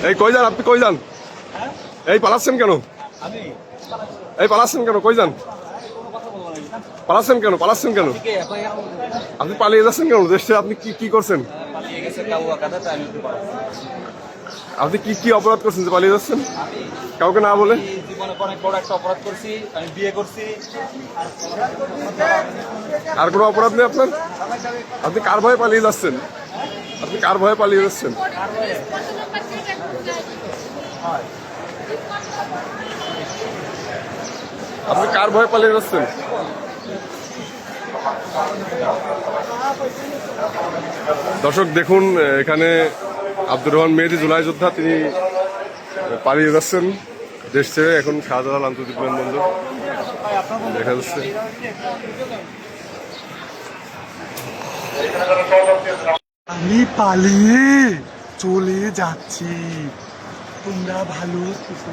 এই কই যান আপনি, কই যান? এই পালাচ্ছেন কেন? এই পালাচ্ছেন কেন? কই যান? পালাচ্ছেন কেন? পালাচ্ছেন কেন? আপনি পালিয়ে যাচ্ছেন কেন? দেশে আপনি কি কি করছেন? আপনি কি কি অপরাধ করছেন যে পালিয়ে যাচ্ছেন কাউকে না বলে? জীবনে অনেক বড় একটা অপরাধ করছি, আমি বিয়ে করছি। আর কোনো অপরাধ নেই আপনার? আপনি কার ভয়ে পালিয়ে যাচ্ছেন? আপনি কার ভয়ে পালিয়ে যাচ্ছেন? আপনি কার ভয়ে পালিয়ে যাচ্ছেন? দর্শক দেখুন, এখানে আব্দুর রহমান মেহেদী জুলাই যোদ্ধা, তিনি পালিয়ে যাচ্ছেন দেশ ছেড়ে। এখন শাহজালাল আন্তর্জাতিক বিমানবন্দর দেখা যাচ্ছে। আমি পালিয়ে চলে যাচ্ছি, তোমরা ভালো থেকো।